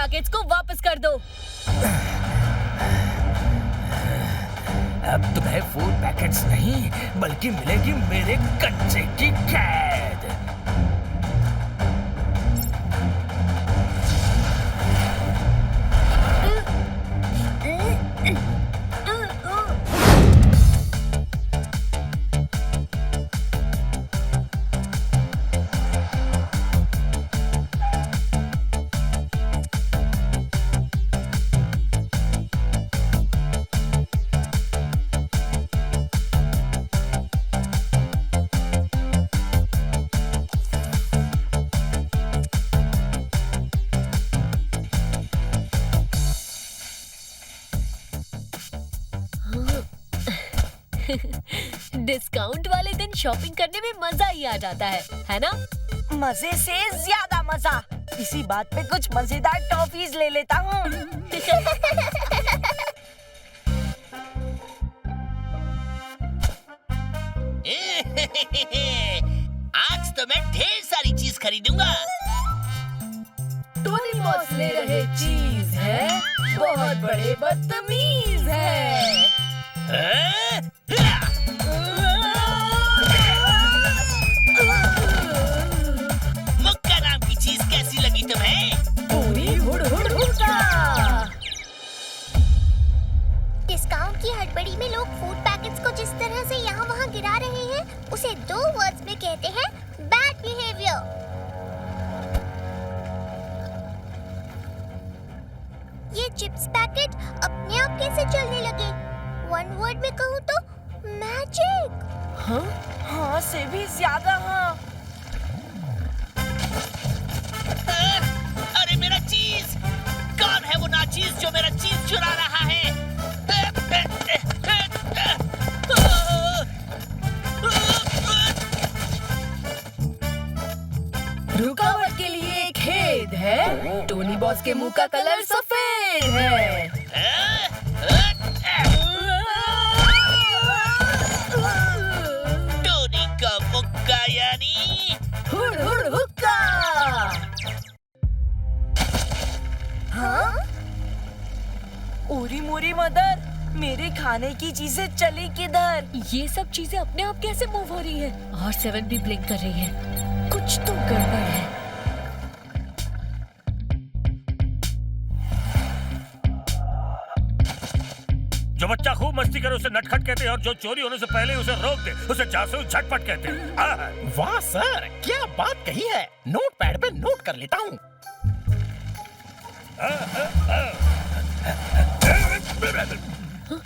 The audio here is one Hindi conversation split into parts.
पैकेट्स को वापस कर दो। अब तुम्हें फूड पैकेट्स नहीं बल्कि मिलेगी मेरे कंचे की कैद। डिस्काउंट वाले दिन शॉपिंग करने में मजा ही आ जाता है ना? मजे से ज्यादा मजा। इसी बात पे कुछ मजेदार टॉफीज ले लेता हूँ। आज तो मैं ढेर सारी चीज खरीदूंगा। टोनी बॉस ले रहे चीज है, बहुत बड़े बदतमीज है। मुक्का नाम की चीज कैसी लगी तुम्हें? पूरी हुड़ हुड़ हुक्का। डिस्काउंट की हड़बड़ी में लोग फूड पैकेट्स को जिस तरह से यहाँ वहाँ गिरा रहे हैं, उसे 2 वर्ड्स में कहते हैं बैड बिहेवियर। ये चिप्स पैकेट अपने आप कैसे चलने लगे? 1 वर्ड में कहूँ तो मैजिक। हाँ से भी ज्यादा। हाँ अरे मेरा चीज! कौन है वो नाचीज जो मेरा चीज चुरा रहा है? रुकावट के लिए खेद है, टोनी बॉस के मुंह का कलर सफेद है। टोनी का मुक्का यानी हुड़ हुड़ हुक्का। हाँ? ओरी मोरी मदर, मेरे खाने की चीजें चली किधर? ये सब चीजें अपने आप कैसे मूव हो रही है? और 7 भी ब्लिंक कर रही है। कुछ तो गड़बड़ है। जो बच्चा खूब मस्ती करे उसे नटखट कहते हैं और जो चोरी होने से पहले उसे रोक दे उसे जासूस झटपट कहते हैं। वाह सर, क्या बात कही है। नोट पैड पे नोट कर लेता हूँ।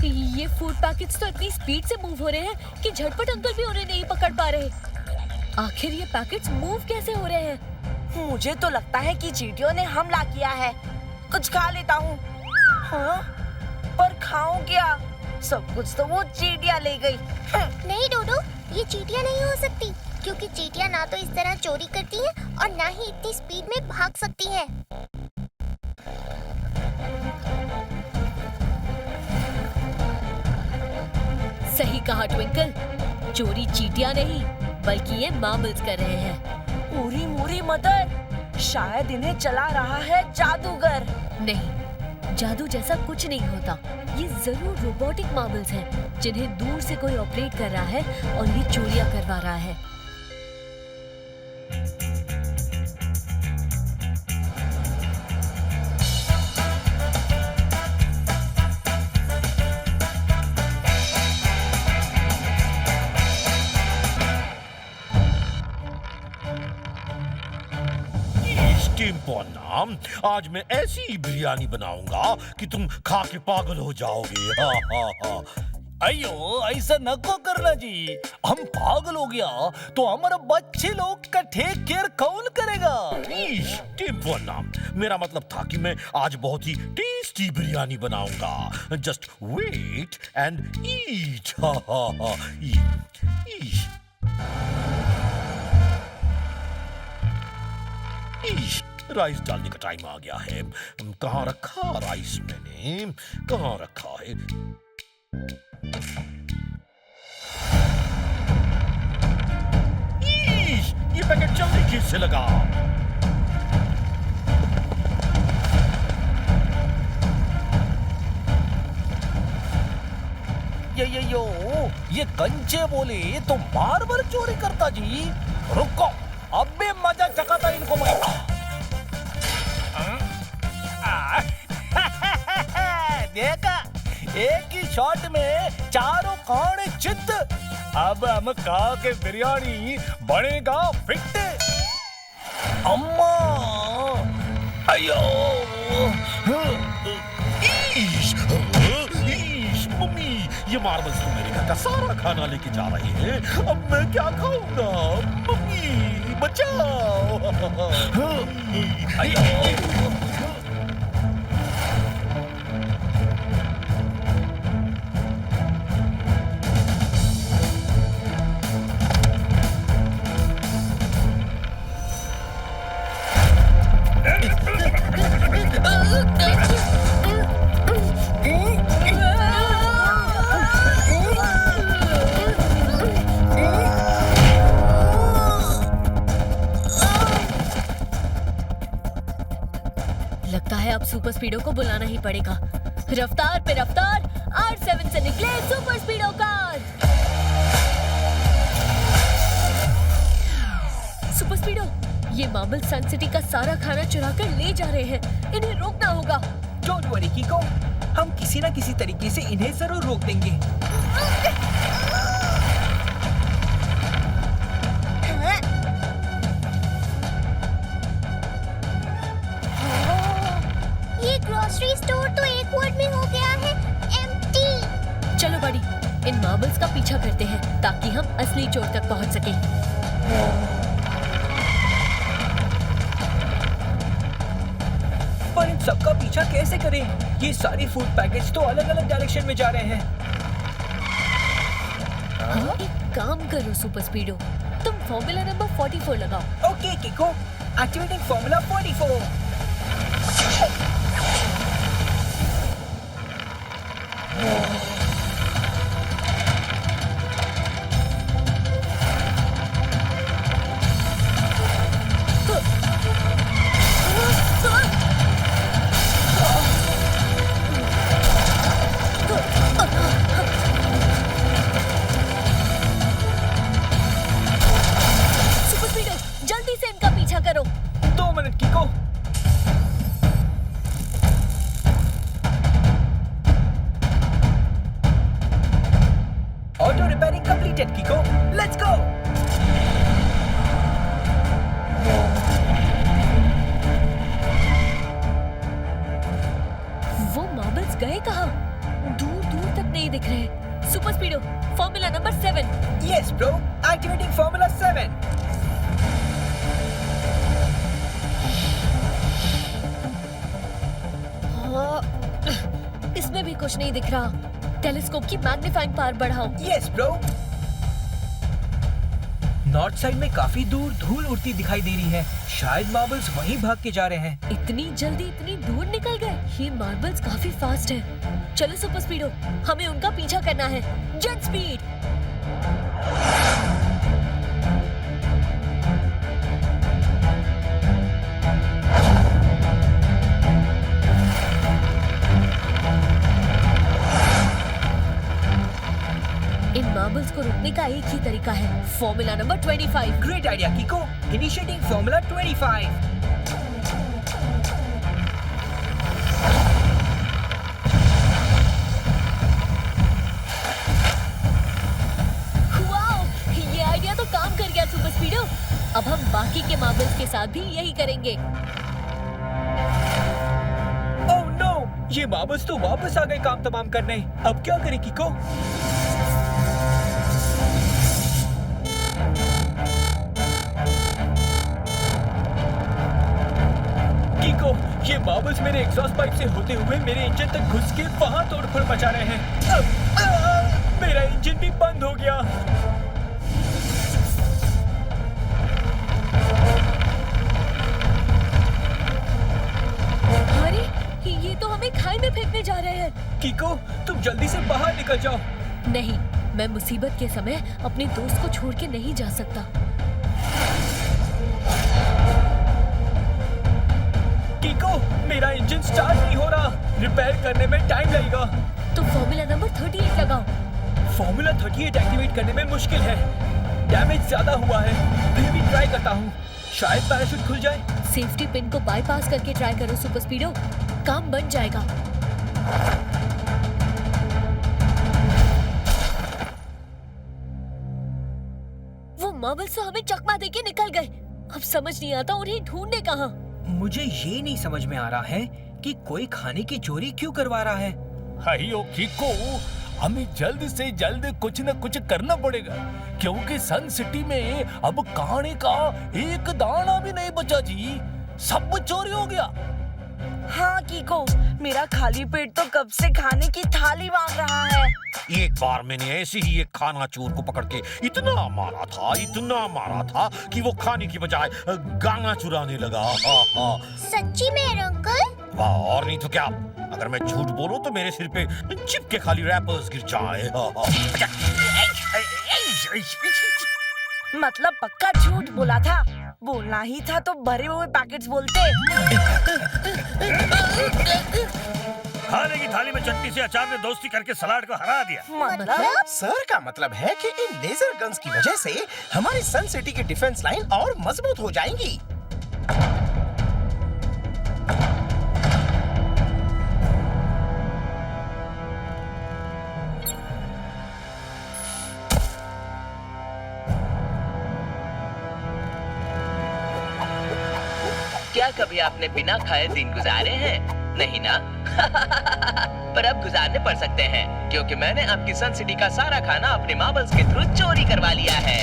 ये फूड पैकेट्स तो इतनी स्पीड से मूव हो रहे हैं कि झटपट अंकल भी उन्हें नहीं पकड़ पा रहे। आखिर ये पैकेट्स मूव कैसे हो रहे हैं? मुझे तो लगता है कि चींटियों ने हमला किया है। कुछ खा लेता हूँ। हाँ? पर खाऊं क्या? सब कुछ तो वो चींटियां ले गई। नहीं डोडो, ये चींटियां नहीं हो सकती, क्योंकि चींटियां ना तो इस तरह चोरी करती हैं और ना ही इतनी स्पीड में भाग सकती हैं। सही कहा ट्विंकल, चोरी चींटियां नहीं बल्कि ये मार्बल्स कर रहे हैं। ओरी मोरी मदर, शायद इन्हें चला रहा है जादूगर। नहीं, जादू जैसा कुछ नहीं होता। ये जरूर रोबोटिक मार्बल्स हैं जिन्हें दूर से कोई ऑपरेट कर रहा है और ये चोरियां करवा रहा है। नाम, आज मैं ऐसी बिरयानी बनाऊंगा कि तुम खा के पागल हो जाओगे। हा हा हा। अयो ऐसा नको करना जी। हम पागल हो गया तो हमारा बच्चे लोग का टेक केयर कौन करेगा? नाम, मेरा मतलब था कि मैं आज बहुत ही टेस्टी बिरयानी बनाऊंगा। Just wait and eat. हा हा हा। राइस डालने का टाइम आ गया है। कहाँ रखा राइस? मैंने कहाँ रखा है? ये पैकेट जल्दी किससे लगा? अयो, ये कंचे बोले तो मार्बल चोरी करता जी। रुको, अब भी मजा चखाता इनको मैं। देखा, एक ही शॉट में चारों खाने चित। अब हम खा के बिरयानी बनेगा फिट। अम्मा, अयो, ईश, मम्मी, ये मार्बल्स तो मेरे घर का सारा खाना लेके जा रहे हैं। अब मैं क्या खाऊंगा? मम्मी बचाओ। अयो। लगता है अब सुपर स्पीडो को बुलाना ही पड़ेगा। रफ्तार पे रफ्तार, R7 से निकले सुपर स्पीडो कार। सुपर स्पीडो, ये मार्बल सन सिटी का सारा खाना चुरा कर ले जा रहे हैं। इन्हें रोकना होगा। डोंट वरी कीको, हम किसी न किसी तरीके से इन्हें जरूर रोक देंगे। ये ग्रोसरी स्टोर तो एक वर्ड में हो गया है, एम्प्टी। चलो बड़ी, इन मार्बल्स का पीछा करते हैं ताकि हम असली चोर तक पहुंच सकें। पर इन सबका पीछा कैसे करें? ये सारे फूड पैकेज तो अलग अलग डायरेक्शन में जा रहे हैं। एक काम करो सुपर स्पीडो, तुम फॉर्मूला नंबर 44 लगाओ। Okay Kicko, activating formula 44। Super Speedo, जल्दी से इनका पीछा करो। 2 minute Kicko. Auto repairing completed Kicko, let's go. वो मार्बल्स गए कहाँ? दूर दूर तक नहीं दिख रहे। Super Speedo, formula number 7। Yes bro, activating formula 7। इसमें भी कुछ नहीं दिख रहा। टेलीस्कोप की मैग्नीफाइंग पावर बढ़ाओ। Yes bro. नॉर्थ साइड में काफी दूर धूल उड़ती दिखाई दे रही है। शायद मार्बल्स वहीं भाग के जा रहे हैं। इतनी जल्दी इतनी दूर निकल गए? ये मार्बल्स काफी फास्ट है। चलो सुपर स्पीडो, हमें उनका पीछा करना है। Jet speed. इन मार्बल्स को रोकने का एक ही तरीका है, formula number 25। Great idea कीको, initiating formula 25। Wow, ये आइडिया तो काम कर गया सुपर स्पीडो। अब हम बाकी के मार्बल्स के साथ भी यही करेंगे। ओह नो, ये मार्बल्स तो वापस आ गए काम तमाम करने। अब क्या करें कीको? कीको, ये मार्बल्स मेरे एग्जॉस्ट पाइप से होते हुए मेरे इंजन तक घुस के वहां तोड़फोड़ मचा रहे हैं। मेरा इंजन भी बंद हो गया। अरे, ये तो हमें खाई में फेंकने जा रहे हैं। कीको, तुम जल्दी से बाहर निकल जाओ। नहीं, मैं मुसीबत के समय अपने दोस्त को छोड़ के नहीं जा सकता। कीको, मेरा इंजन स्टार्ट नहीं हो रहा। रिपेयर करने में टाइम लगेगा। तो फॉर्मूला नंबर 38 लगाओ। फॉर्मूला 38 एक्टिवेट करने में मुश्किल है। डैमेज ज्यादा हुआ है। फिर भी ट्राई करता हूँ, शायद पैराशूट खुल जाए। सेफ्टी पिन को बाईपास करके ट्राई करो सुपर स्पीडो, काम बन जाएगा। वो मार्बल्स तो हमें चकमा देके निकल गए। अब समझ नहीं आता उन्हें ढूंढने कहाँ। मुझे ये नहीं समझ में आ रहा है कि कोई खाने की चोरी क्यों करवा रहा है। हाइयो किको, हमें जल्द से जल्द कुछ न कुछ करना पड़ेगा, क्योंकि सन सिटी में अब खाने का एक दाना भी नहीं बचा जी। सब चोरी हो गया। हाँ कीको, मेरा खाली पेट तो कब से खाने की थाली मांग रहा है। एक बार मैंने ऐसे ही एक खाना चोर को पकड़ के इतना मारा था कि वो खाने की बजाय गाना चुराने लगा। सच्ची में अंकल? वाह, और नहीं तो क्या। अगर मैं झूठ बोलूं तो मेरे सिर पे चिपके खाली रैपर्स गिर जाए। मतलब पक्का झूठ बोला था। बोलना ही था तो भरे हुए पैकेट्स बोलते। खाने की थाली में चटनी से अचार ने दोस्ती करके सलाड को हरा दिया। मतलब सर का मतलब है कि इन लेजर गन्स की वजह से हमारी सन सिटी की डिफेंस लाइन और मजबूत हो जाएंगी। क्या कभी आपने बिना खाए दिन गुजारे हैं? नहीं ना? पर अब गुजारने पड़ सकते हैं, क्योंकि मैंने आपकी सन सिटी का सारा खाना अपने मार्बल्स के थ्रू चोरी करवा लिया है।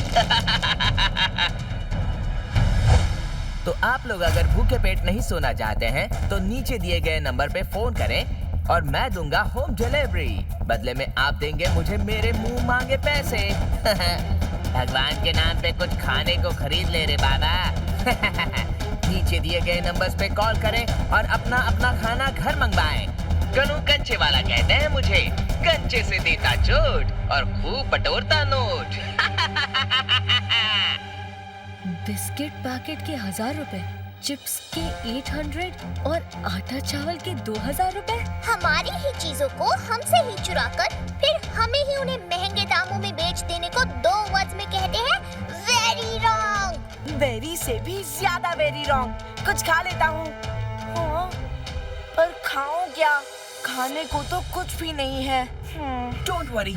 तो आप लोग अगर भूखे पेट नहीं सोना चाहते हैं, तो नीचे दिए गए नंबर पे फोन करें और मैं दूंगा होम डिलीवरी। बदले में आप देंगे मुझे मेरे मुंह मांगे पैसे। भगवान के नाम पे कुछ खाने को खरीद ले रे बाबा। नीचे दिए गए नंबर्स पे कॉल करें और अपना अपना खाना घर मंगवाएं। कनू कंचे वाला कहते हैं मुझे, कंचे से देता चोट और खूब बटोरता नोट। बिस्किट पैकेट के 1000 रुपए, चिप्स के 800 और आटा चावल के 2000 रुपए। हमारी ही चीजों को हमसे ही चुराकर फिर हमें ही उन्हें महंगे दामों में बेच देने को 2 वर्ड्स में कहते हैं वेरी रॉन्ग। वेरी से भी ज्यादा वेरी रॉन्ग। कुछ खा लेता हूँ। हाँ, पर खाऊं क्या? खाने को तो कुछ भी नहीं है। डोंट वरी,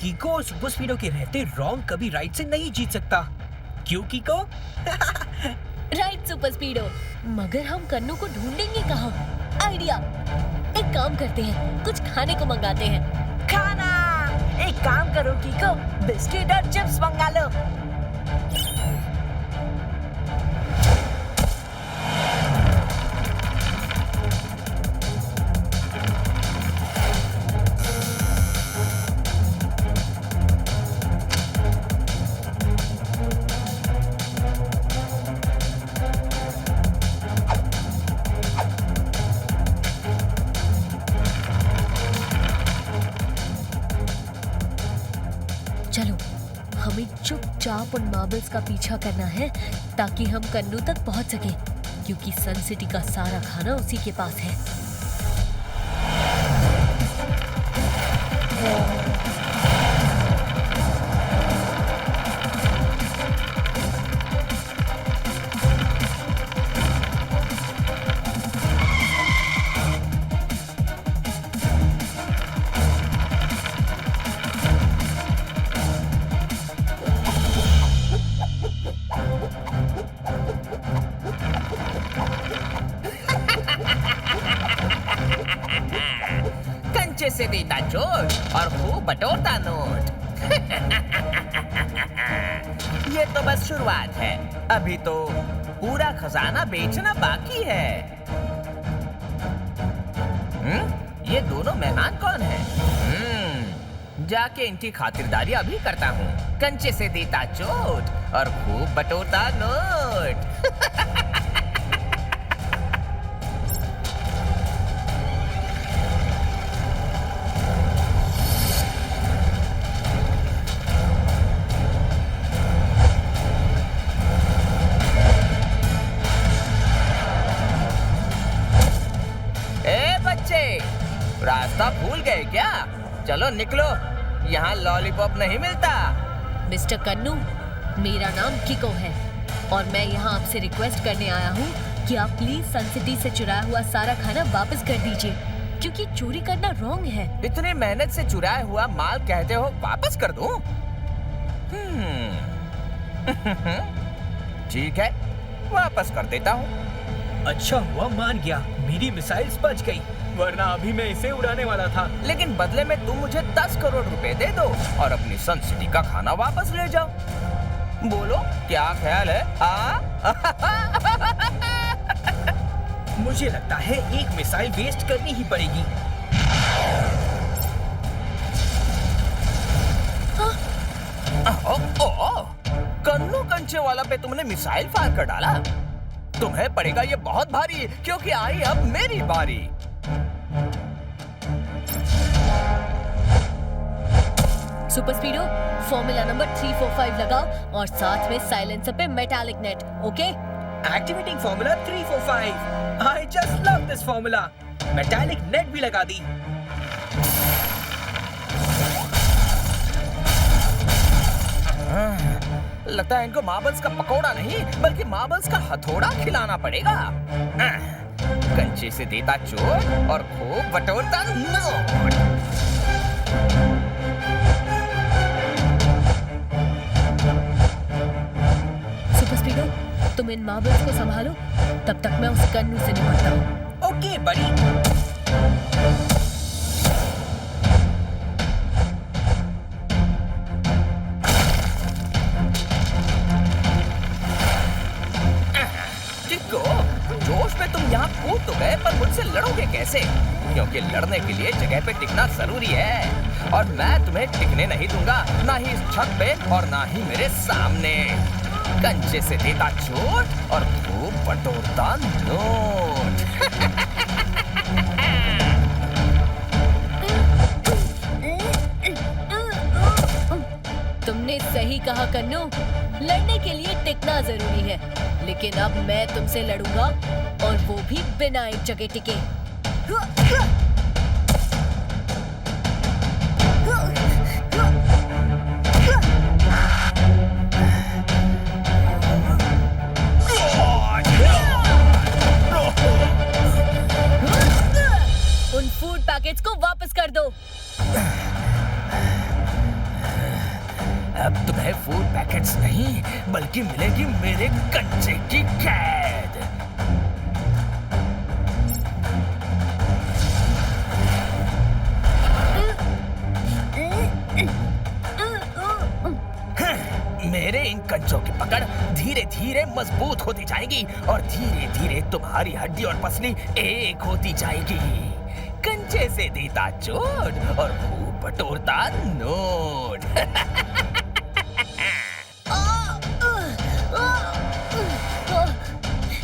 कीको और सुपर स्पीडो के रहते रॉन्ग कभी राइट से नहीं जीत सकता। क्यों कीको? राइट सुपर स्पीडो, मगर हम कन्नू को ढूंढेंगे कहाँ? आइडिया, एक काम करते हैं, कुछ खाने को मंगाते हैं। खाना! एक काम करो कीको, बिस्किट और चिप्स मंगा लो। चलो, हमें चुपचाप उन मार्बल्स का पीछा करना है ताकि हम कन्नू तक पहुंच सके, क्योंकि सन सिटी का सारा खाना उसी के पास है। कंचे से देता चोट और खूब बटोरता नोट। ये तो बस शुरुआत है, अभी तो पूरा खजाना बेचना बाकी है। ये दोनों मेहमान कौन हैं? जाके इनकी खातिरदारी अभी करता हूँ। कंचे से देता चोट और खूब बटोरता नोट। रास्ता भूल गए क्या? चलो निकलो, यहाँ लॉलीपॉप नहीं मिलता। मिस्टर कन्नू, मेरा नाम किको है और मैं यहाँ आपसे रिक्वेस्ट करने आया हूँ कि आप प्लीज सन सिटी से चुराया हुआ सारा खाना वापस कर दीजिए, क्योंकि चोरी करना रॉन्ग है। इतनी मेहनत से चुराया हुआ माल कहते हो वापस कर दूं? ठीक है, वापस कर देता हूँ। अच्छा हुआ मान गया, मेरी मिसाइल्स बच गई, वरना अभी मैं इसे उड़ाने वाला था। लेकिन बदले में तुम मुझे 10 करोड़ रुपए दे दो और अपनी सन सिटी का खाना वापस ले जाओ। बोलो क्या ख्याल है? मुझे लगता है एक मिसाइल वेस्ट करनी ही पड़ेगी। कन्नू कंचे वाला पे तुमने मिसाइल फायर कर डाला। तुम्हें पड़ेगा ये बहुत भारी, क्योंकि आई अब मेरी बारी। सुपर स्पीडो, फॉर्मूला नंबर 345 लगाओ और साथ में साइलेंसर पे metallic net. Okay? Activating formula 345। I just love this formula. Metallic net भी लगा दी। लगता है इनको मार्बल्स का पकौड़ा नहीं बल्कि मार्बल्स का हथौड़ा खिलाना पड़ेगा। कंचे से देता चोट और खूब बटोरता नोट। सुपर स्पीडो, तुम इन मार्बल्स को संभालो, तब तक मैं उस कन्नू से निपटता हूँ। ओके बड़ी। जोश में तुम यहाँ कूद तो गए, पर मुझसे लड़ोगे कैसे? क्योंकि लड़ने के लिए जगह पे टिकना जरूरी है और मैं तुम्हें टिकने नहीं दूंगा, ना ही इस छत पे और ना ही मेरे सामने। कंचे से देता चोट और खूब बटोरता नोट। तुमने सही कहा कन्नू, लड़ने के लिए टिकना जरूरी है, लेकिन अब मैं तुमसे लड़ूंगा और वो भी बिना एक जगह टिके। उन फूड पैकेट्स को वापस कर दो। अब तुम्हें फूड पैकेट्स नहीं बल्कि मिलेगी मेरे कंचे की कैद। मेरे इन कंचों की पकड़ धीरे धीरे मजबूत होती जाएगी और धीरे धीरे तुम्हारी हड्डी और पसली एक होती जाएगी। कंचे से देता चोट और खूब बटोरता नोट।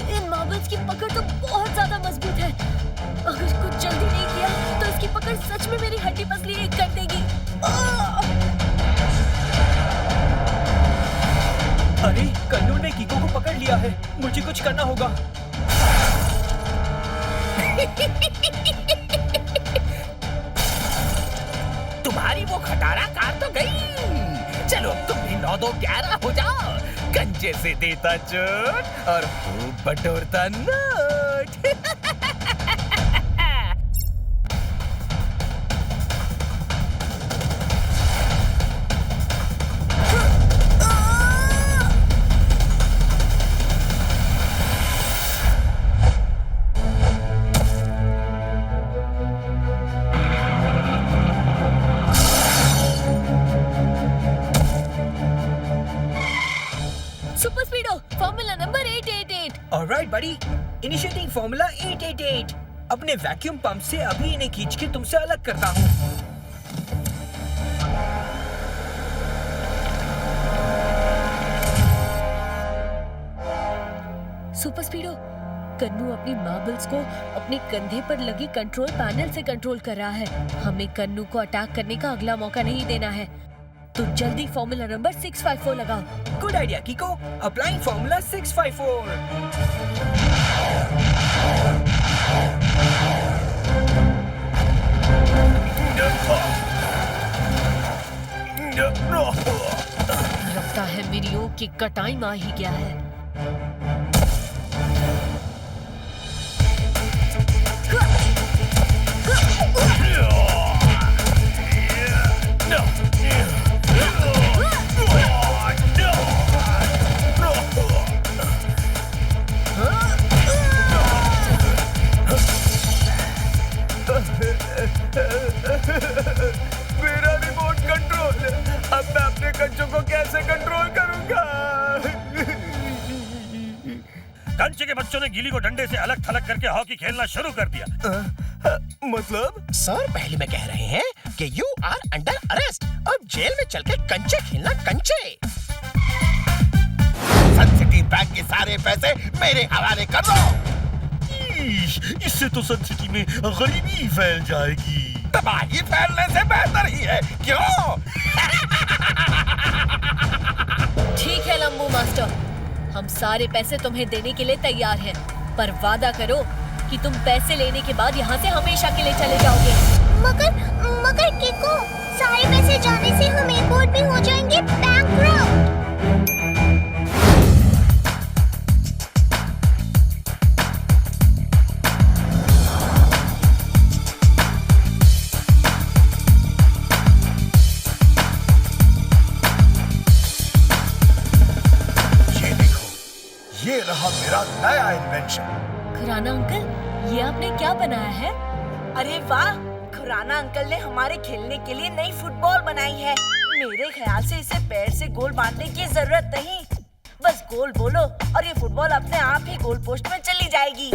इन मार्बल्स की पकड़ तो बहुत ज्यादा मजबूत है। अगर कुछ जल्दी नहीं किया तो इसकी पकड़ सच में मेरी हड्डी पसली एक कर देगी। अरे कन्नू ने कीको को पकड़ लिया है, मुझे कुछ करना होगा। तुम्हारी वो खटारा कार तो गई। चलो तुम भी 9-2-11 हो जाओ। कंचे से देता चोट और खूब बटोरता note. Super Speedo, formula number 888। Alright बड़ी, इनिशिएटिंग फॉर्मूला 888। अपने वैक्यूम पंप से अभी इन्हें खींच के तुमसे अलग करता हूँ। सुपर स्पीडो, कन्नू अपनी मार्बल्स को अपने कंधे पर लगे कंट्रोल पैनल से कंट्रोल कर रहा है। हमें कन्नू को अटैक करने का अगला मौका नहीं देना है, तो जल्दी फॉर्मूला नंबर 654 लगाओ। Good idea कीको, applying formula 654। Kick का टाइम आ ही गया है। मेरा रिमोट कंट्रोल, अब मैं अपने कंचों को कैसे कंट्रोल करूंगा? कंचे के बच्चों ने गिली को डंडे से अलग थलग करके हॉकी खेलना शुरू कर दिया। मतलब सर पहले में कह रहे हैं कि यू आर अंडर अरेस्ट। अब जेल में चल के कंचे खेलना कंचे। सन सिटी बैंक के सारे पैसे मेरे हवाले कर दो। इससे तो सन सिटी में गरीबी फैल जाएगी। तबाही फैलने से बेहतर ही है, क्यों? ठीक है लंबू मास्टर, हम सारे पैसे तुम्हें देने के लिए तैयार हैं, पर वादा करो कि तुम पैसे लेने के बाद यहाँ से हमेशा के लिए चले जाओगे। मगर किको, सारे पैसे जाने से हम एक और भी हो जाएंगे बैंकरप्ट। ये रहा मेरा नया इन्वेंशन। खुराना अंकल, ये आपने क्या बनाया है? अरे वाह, खुराना अंकल ने हमारे खेलने के लिए नई फुटबॉल बनाई है। मेरे ख्याल से इसे पैर से गोल बांधने की जरूरत नहीं, बस गोल बोलो और ये फुटबॉल अपने आप ही गोल पोस्ट में चली जाएगी।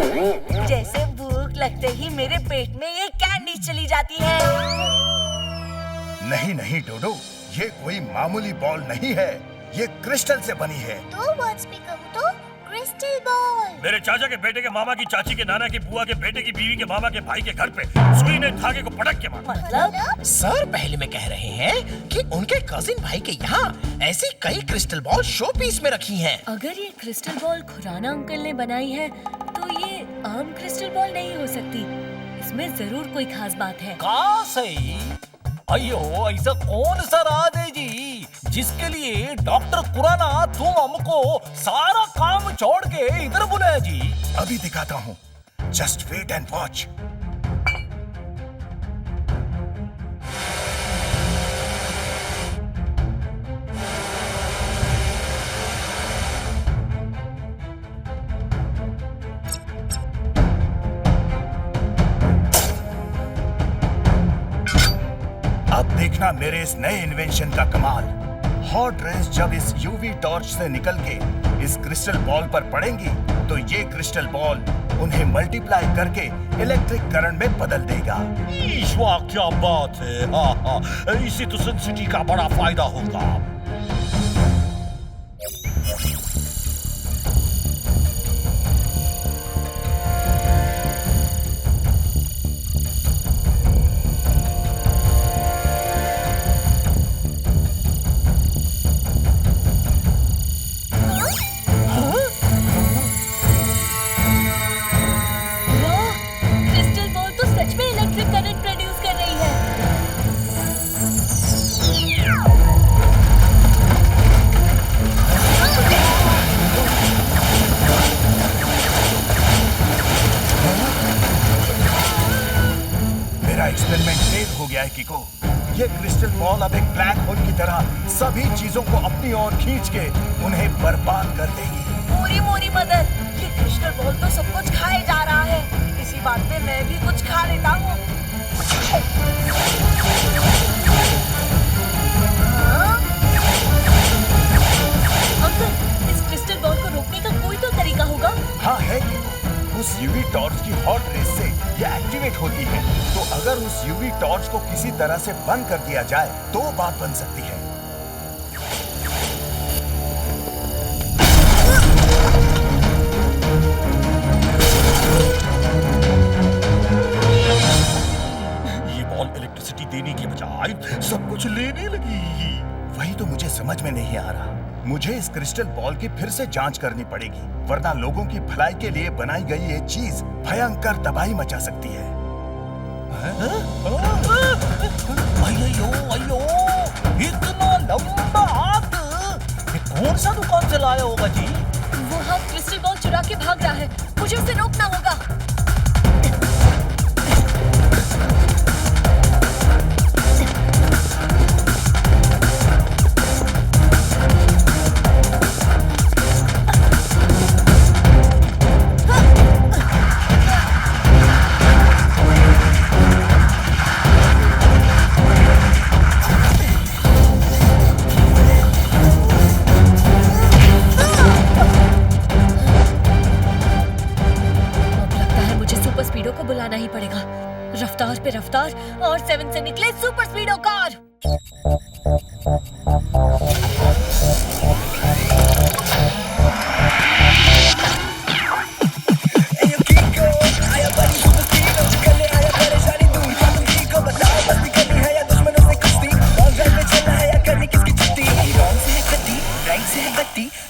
जैसे भूख लगते ही मेरे पेट में ये कैंडी चली जाती है। नहीं नहीं डोडो, ये कोई मामूली बॉल नहीं है, ये क्रिस्टल से बनी है। 2 वर्ड्स में कहूँ तो क्रिस्टल बॉल। मेरे चाचा के बेटे के मामा की चाची के नाना की बुआ के बेटे की बीवी के मामा के भाई के घर पे सुई ने धागे को पटक के मारा। मतलब सर पहले में कह रहे हैं कि उनके कजिन भाई के यहाँ ऐसी कई क्रिस्टल बॉल शो पीस में रखी हैं। अगर ये क्रिस्टल बॉल खुराना अंकल ने बनाई है तो ये आम क्रिस्टल बॉल नहीं हो सकती, इसमें जरूर कोई खास बात है। कहाँ सही? अयो, ऐसा कौन सा राज है जी जिसके लिए डॉक्टर खुराना तुम हमको सारा काम छोड़ के इधर बुलाया जी? अभी दिखाता हूँ, जस्ट वेट एंड वॉच। अब देखना मेरे इस नए इन्वेंशन का कमाल। हॉट रेस जब इस यूवी टॉर्च से निकल के इस क्रिस्टल बॉल पर पड़ेंगी तो ये क्रिस्टल बॉल उन्हें मल्टीप्लाई करके इलेक्ट्रिक करंट में बदल देगा। वाह क्या बात है, हाँ हाँ, इसी तो सन सिटी का बड़ा फायदा होगा। एक्सपेरिमेंट फेल हो गया है किको। ये क्रिस्टल बॉल अब एक ब्लैक होल की तरह सभी चीजों को अपनी ओर खींच के उन्हें बर्बाद कर देगी। मोरी मोरी मदर, ये क्रिस्टल बॉल तो सब कुछ खाए जा रहा है। इसी बात पे मैं भी कुछ खा लेता हूँ। अंकल, इस क्रिस्टल बॉल को रोकने का कोई तो तरीका होगा? हाँ है किको। उस यूवी टॉर्च की हॉट रेस से ये एक्टिवेट होती है, तो अगर उस यूवी टॉर्च को किसी तरह से बंद कर दिया जाए तो बात बन सकती है। ये बॉल इलेक्ट्रिसिटी देने की बजाय सब कुछ लेने लगी। वही तो मुझे समझ में नहीं आ रहा। मुझे इस क्रिस्टल बॉल की फिर से जांच करनी पड़ेगी, वरना लोगों की भलाई के लिए बनाई गई ये चीज भयंकर तबाही मचा सकती है। अयो, इतना लंबा हाथ, ये कौन सा दुकान से लाया होगा जी? वो हम क्रिस्टल बॉल चुरा के भाग रहा है, मुझे उसे रोकना होगा। बुलाना ही पड़ेगा। रफ्तार पे रफ्तार और 7 से निकले super स्पीडो car.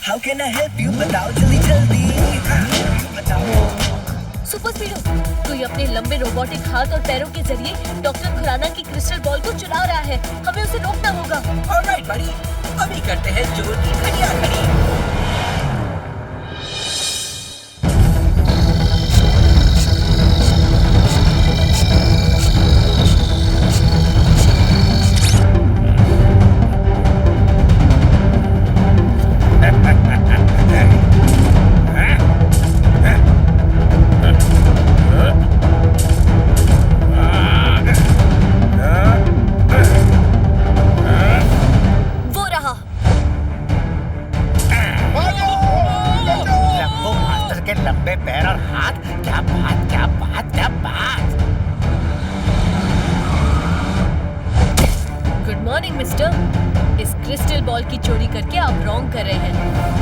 How can I help you? बताओ जल्दी जल्दी। सुपर स्पीडो, कोई अपने लंबे रोबोटिक हाथ और पैरों के जरिए डॉक्टर खुराना की क्रिस्टल बॉल को चुरा रहा है। हमें उसे रोकना होगा। ऑलराइट बड़ी, अभी करते हैं जोर की खड़ी। लंबे पैर और हाथ, क्या बात क्या बात क्या बात। Good morning mister. इस क्रिस्टल बॉल की चोरी करके आप रॉन्ग कर रहे हैं।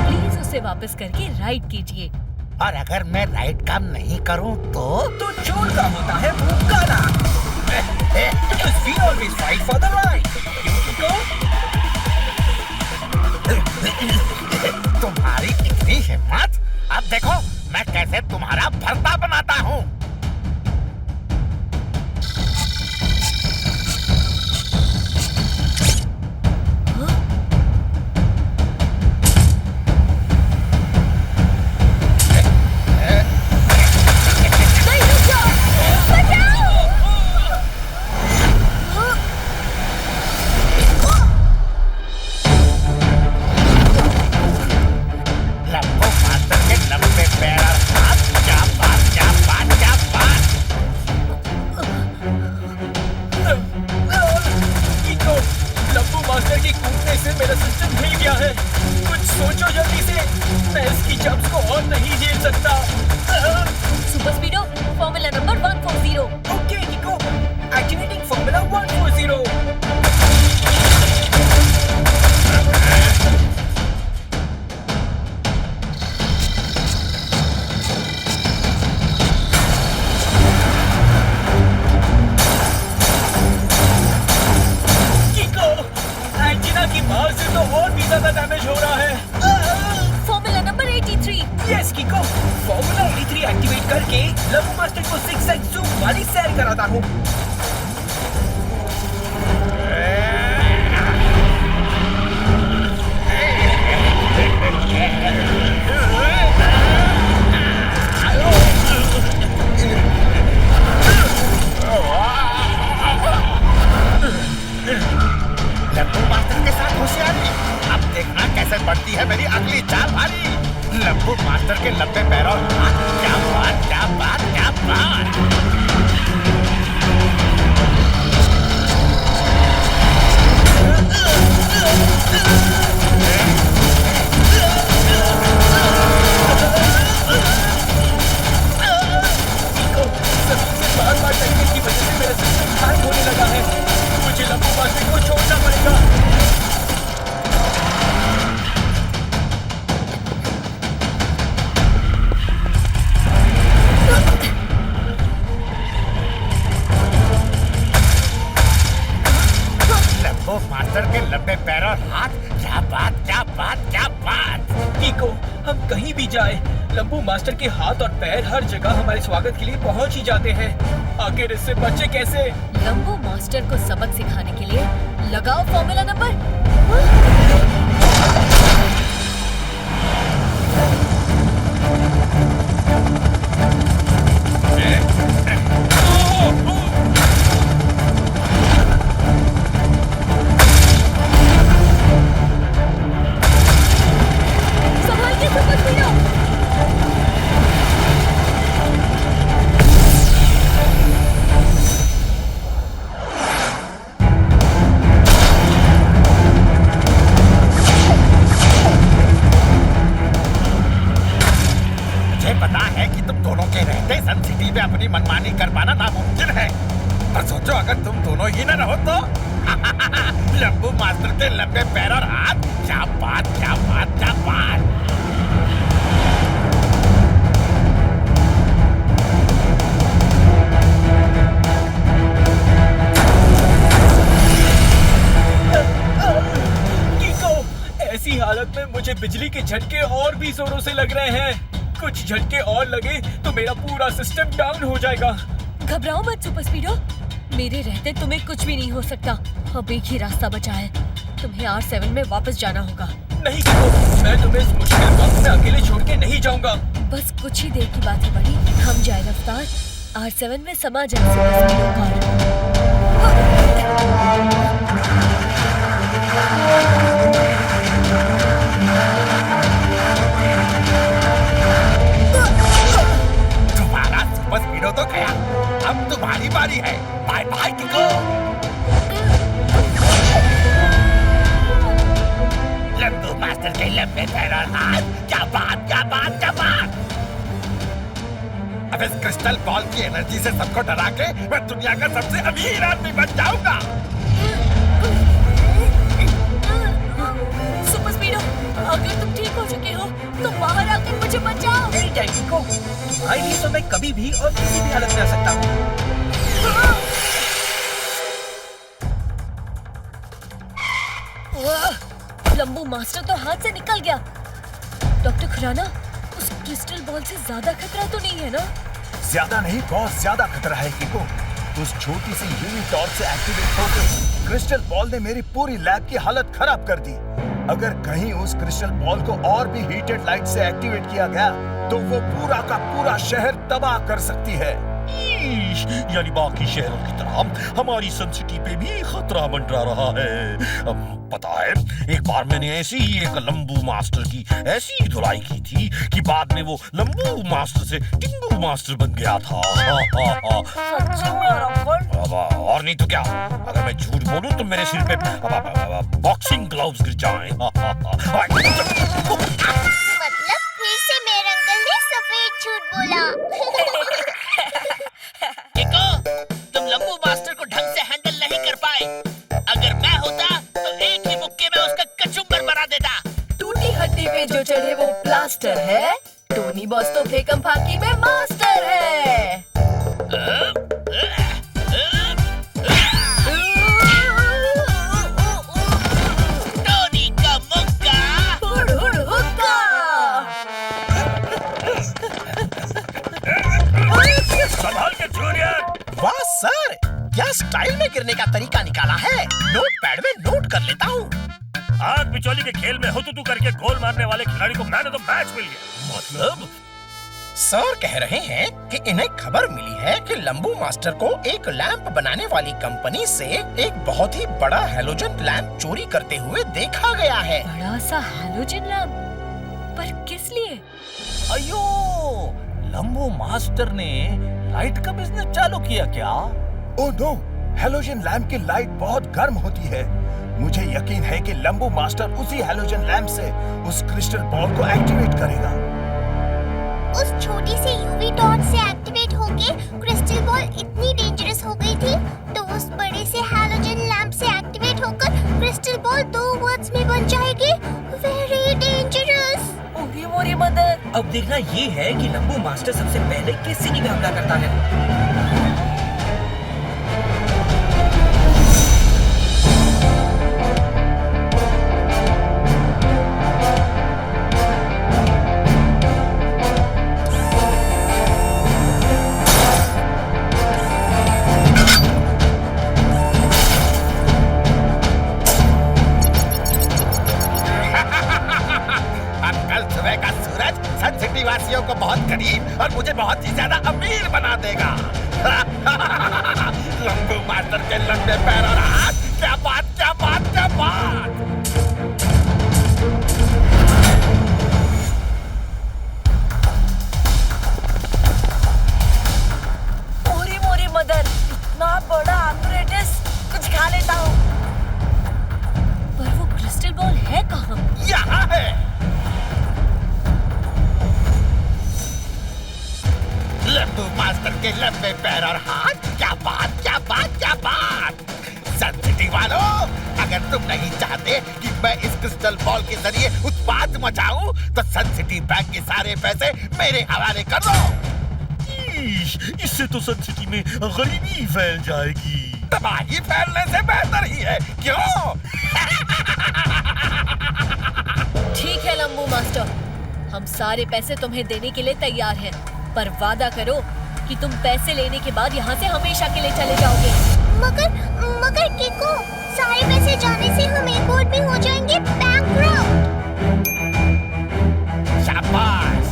प्लीज उसे वापस करके राइट कीजिए। और अगर मैं राइट काम नहीं करूं तो चोर का होता है मुंह काला। Because we always fight for the right. तुम्हारी इतनी हिम्मत, अब देखो मैं कैसे तुम्हारा भरता बनाता हूँ। बढ़ती है मेरी अगली चाल भारी। लंबू मास्टर के लंबे पैरों, क्या बात क्या बात क्या बात। बार-बार टक्कर की वजह से मेरा सिस्टम हैंग होने लगा है। मुझे लंबू मास्टर को छोड़ना पड़ेगा। लंबू मास्टर के लंबे पैर और हाथ, क्या बात क्या बात क्या बात। कीको, हम कहीं भी जाए, लंबू मास्टर के हाथ और पैर हर जगह हमारे स्वागत के लिए पहुंच ही जाते हैं। आखिर इससे बचे कैसे? लंबू मास्टर को सबक सिखाने के लिए लगाओ फॉर्मूला नंबर। संभाल के सुपर स्पीडो। मुझे पता है कि तुम दोनों के रहते सन सिटी में अपनी मनमानी कर पाना नामुमकिन है, पर सोचो अगर तुम दोनों ही न रहो तो। लंबू मास्टर के लंबे पैर और हाथ, क्या बात क्या बात क्या बात। कीको, ऐसी हालत में मुझे बिजली के झटके और भी जोरों से लग रहे हैं। कुछ झटके और लगे तो मेरा पूरा सिस्टम डाउन हो जाएगा। घबराओ मत सुपर स्पीडो, मेरे रहते तुम्हें कुछ भी नहीं हो सकता। अब एक ही रास्ता बचा है, तुम्हें R7 में वापस जाना होगा। नहीं कीको, मैं तुम्हें इस मुश्किल वक्त में अकेले छोड़ के नहीं जाऊंगा। बस कुछ ही देर की बात है बड़ी, हम जाए रफ्तार, R7 में समा जाए सुपर स्पीडो कार। तुम्हारा सुपर स्पीडो तो गया, अब तुम्हारी बारी है। Bye bye Kicko. लंबू मास्टर के लंबे पैर और हाथ, क्या बात क्या बात क्या बात। अब इस क्रिस्टल बॉल की एनर्जी से सबको डरा के मैं दुनिया का सबसे अमीर आदमी बन जाऊंगा। सुपर स्पीडो, अगर तुम ठीक हो चुके हो तो बाहर आकर मुझे बचाओ। एनी टाइम कीको, तुम्हारे लिए तो मैं कभी भी और किसी भी हालत में आ सकता हूँ। लंबू मास्टर तो हाथ से निकल गया। डॉक्टर खुराना, उस क्रिस्टल बॉल से ज्यादा खतरा तो नहीं है ना? ज्यादा नहीं, बहुत ज्यादा खतरा है कीको। उस छोटी सी यूवी टॉर्च से एक्टिवेट होकर क्रिस्टल बॉल ने मेरी पूरी लैब की हालत खराब कर दी। अगर कहीं उस क्रिस्टल बॉल को और भी हीटेड लाइट से एक्टिवेट किया गया तो वो पूरा का पूरा शहर तबाह कर सकती है। यानी बाकी शहरों की तरह हमारी सन सिटी पे भी खतरा मंडरा रहा है। पता है, एक बार मैंने ऐसे ही एक लंबू मास्टर की ऐसी धुलाई की थी कि बाद में वो लंबू मास्टर से टिंगू मास्टर बन गया था। सच्ची में रफल? और नहीं तो क्या, अगर मैं झूठ बोलूं तो मेरे सिर पे बॉक्सिंग ग्लव्स गिर जाएं। मतलब फिर से मेरे अंकल ने सफेद झूठ बोला। तुम लंबू मास्टर को ढंग से हैंडल नहीं कर पाए। अगर मैं होता तो एक ही मुक्के में उसका कचुम्बर बना देता। टूटी हड्डी पे जो चढ़े वो प्लास्टर है, टोनी बॉस तो फेकम फाकी में मास्टर है। टोनी का मुक्का, हुड़ हुड़ हुक्का। संभाल के जूनियर। वाह सर, क्या स्टाइल में गिरने का तरीका निकाला है। नोटपैड में नोट कर लेता हूँ। आग बिचौली के खेल में हुतुतु करके गोल मारने वाले खिलाड़ी को मैन ऑफ द मैच मिल गया। मतलब सर कह रहे हैं कि इन्हें खबर मिली है कि लंबू मास्टर को एक लैंप बनाने वाली कंपनी से एक बहुत ही बड़ा हैलोजन लैंप चोरी करते हुए देखा गया है। बड़ा सा हैलोजन लैम्प, पर किस लिए? अयो, लंबू मास्टर ने लाइट का बिजनेस चालू किया क्या? ओह नो, हैलोजन लैंप की लाइट बहुत गर्म होती है। मुझे यकीन है कि लंबू मास्टर उसी हैलोजन लैंप से उस क्रिस्टल बॉल को एक्टिवेट करेगा। उस छोटी सी यूवी टॉर्च से एक्टिवेट होके क्रिस्टल बॉल इतनी डेंजरस हो गई थी तो उस बड़े से हैलोजन लैंप से एक्टिवेट होकर क्रिस्टल बॉल 2 वर्ड्स में बन जाएगी। Very dangerous. ओरी मोरी मदर। अब देखना ये है कि लंबू मास्टर सबसे पहले किस सिटी में हमला करता है। अब कल सुबह का सूरज लंबू मास्टर के लंबे पैर और हाथ, क्या बात, क्या बात, क्या बात। मोरी मोरी मदर, इतना बड़ा apparatus, कुछ खा लेता हूँ। पर वो क्रिस्टल बॉल है कहाँ? यहाँ है। लंबू मास्टर के लंबे पैर और हाथ, क्या बात, क्या बात, क्या बात। सन सिटी वालों, अगर तुम नहीं चाहते कि मैं इस क्रिस्टल बॉल के जरिए उत्पात मचाऊं, तो सन सिटी बैंक के सारे पैसे मेरे हवाले कर दो। इससे तो सन सिटी में गरीबी फैल जाएगी। तबाही फैलने से बेहतर ही है, क्यों? ठीक है लंबू मास्टर, हम सारे पैसे तुम्हें देने के लिए तैयार हैं, पर वादा करो कि तुम पैसे लेने के बाद यहाँ से हमेशा के लिए चले जाओगे। मगर किको, सारे पैसे जाने से हम एक और भी हो जाएंगे बैंकरप्ट। शाबाश,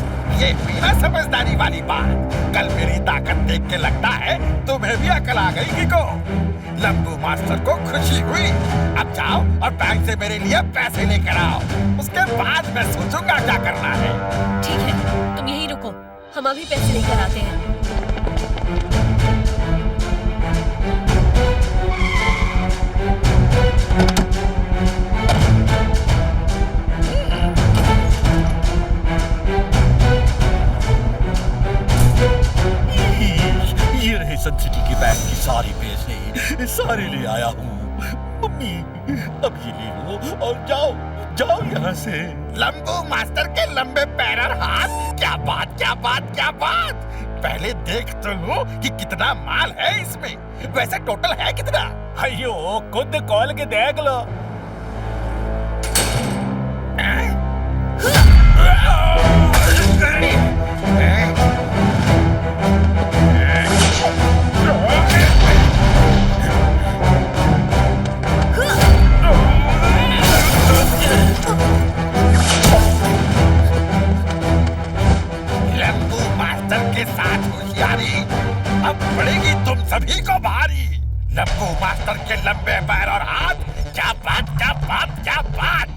ये बिना समझदारी वाली बात। कल मेरी ताकत देख के लगता है तुम्हें भी अकल आ गई किको। लंबू मास्टर को खुशी हुई। अब जाओ और बैंक से मेरे लिए पैसे लेकर आओ, उसके बाद मैं सोचूंगा क्या करना है। ठीक है, तुम यहीं रुको, हम अभी पैसे लेकर आते हैं। ये रहे सन सिटी के बैंक के सारे पैसे, सारे ले आया हूँ। मम्मी, अब ये ले लो और जाओ जाओ यहाँ से। लंबू मास्टर के लंबे पैर और हाथ, क्या बात, क्या बात, क्या बात। पहले देख तो लो कि कितना माल है इसमें। वैसे टोटल है कितना? अयो, खुद खोल के देख लो। लंबू मास्टर के साथ होशियारी अब पड़ेगी तुम सभी को भारी। लंबू मास्टर के लंबे पैर और हाथ, क्या बात, क्या बात, क्या बात।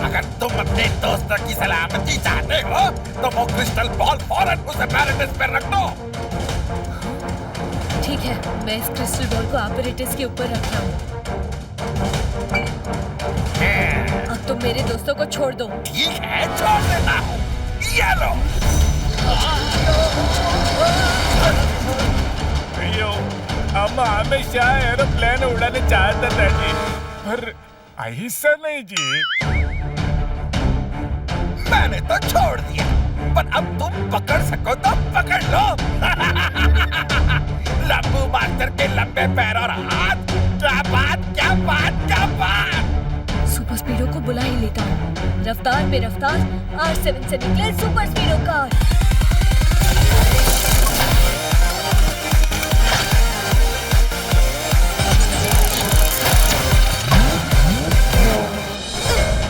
अगर तुम अपने दोस्तों की सलामती चाहते हो तो वो क्रिस्टल बॉल फौरन उस apparatus पे रख दो। ठीक है, मैं इस क्रिस्टल बॉल को apparatus के ऊपर रखता हूँ। अब तुम मेरे दोस्तों को छोड़ दो। ठीक है, छोड़ देता हूँ। ये लो। अयो, हम हमेशा एरोप्लेन उड़ाने चाहते थे जी, पर ऐसा नहीं जी। मैंने तो छोड़ दिया, पर अब तुम पकड़ सको तो पकड़ लो। लंबू मास्टर के लंबे पैर और हाथ, क्या बात, क्या बात, क्या बात। सुपर स्पीडो को बुला ही लेता हूँ। रफ्तार पे रफ्तार, R7 से निकले सुपर स्पीडो कार।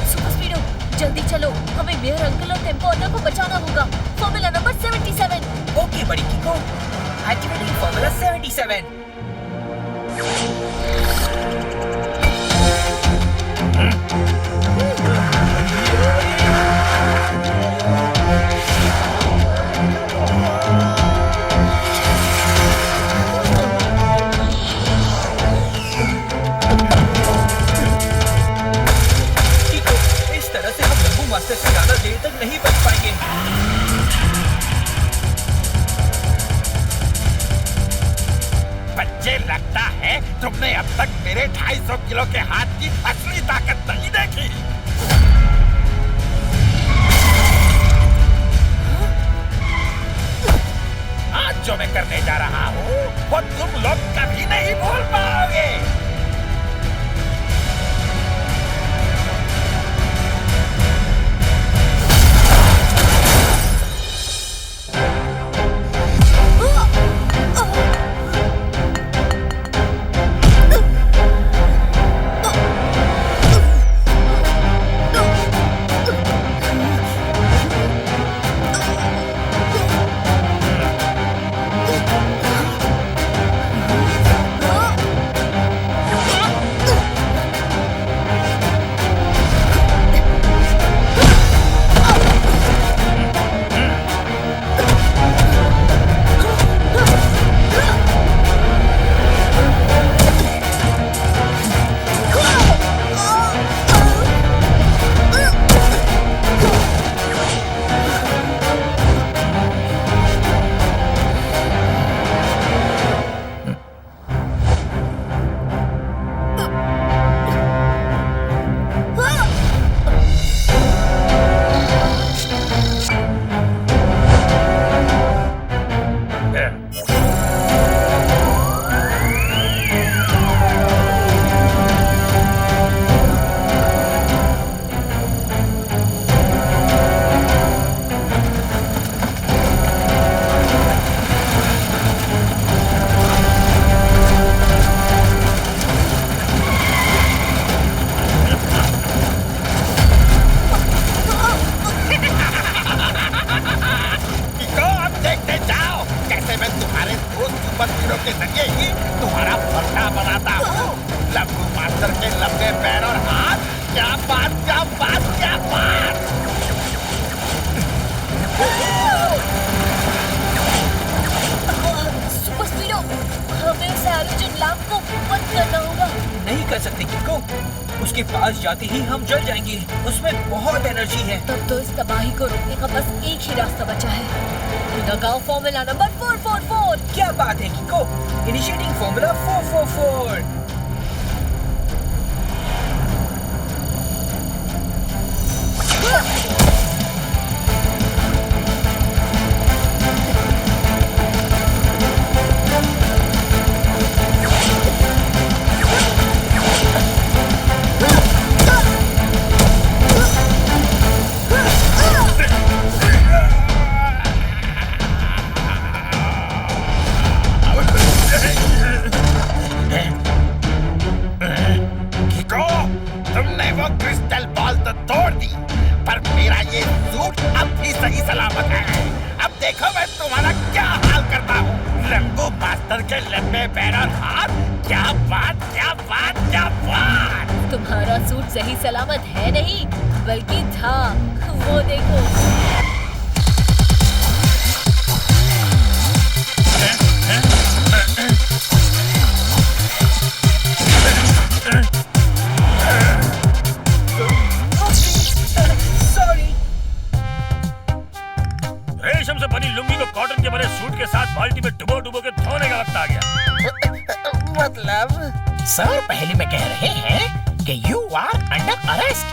सुपर स्पीडो, जल्दी चलो, हमें मेयर अंकल और टेम्पो ऑटो को बचाना होगा। Formula number 77। ओके बड़ी किको, एक्टिवेटिंग फॉर्मूला 77। किको, इस तरह से हम लंबू मास्टर से ज्यादा देर तक नहीं बच पाएंगे। बच्चे, लगता है तुमने अब तक मेरे 250 किलो के हाथ की असली ताकत नहीं देखी। आज जो मैं करने जा रहा हूँ वो तुम लोग कभी नहीं भूल पाओगे। लंबे पैर और हाथ। क्या बात, क्या बात, क्या बात। सुपर स्पीडो, हमें इस हैलोजन लैंप को बंद करना होगा। नहीं कर सकते किको, उसके पास जाते ही हम जल जाएंगे। उसमें बहुत एनर्जी है। तब तो इस तबाही को रोकने का बस एक ही रास्ता बचा है। लगाओ फॉर्मूला नंबर 444। क्या बात है किको, इनिशिएटिंग फॉर्मूला 444। किको, तुमने वो क्रिस्टल बॉल तो तोड़ दी, पर मेरा ये सूट अब भी सही सलामत है। अब देखो मैं तुम्हारा क्या हाल करता हूँ। लंबू मास्टर के लंबे पैर और हाथ। क्या बात, क्या बात, क्या बात। तुम्हारा सूट सही सलामत है नहीं, बल्कि था। वो देखो। सॉरी। रेशम से बनी लुंगी को कॉटन के बने सूट के साथ बाल्टी में डुबो डुबो के धोने का वक्त आ गया। मतलब सर पहले में कह रहे हैं कि यू आर अंडर अरेस्ट।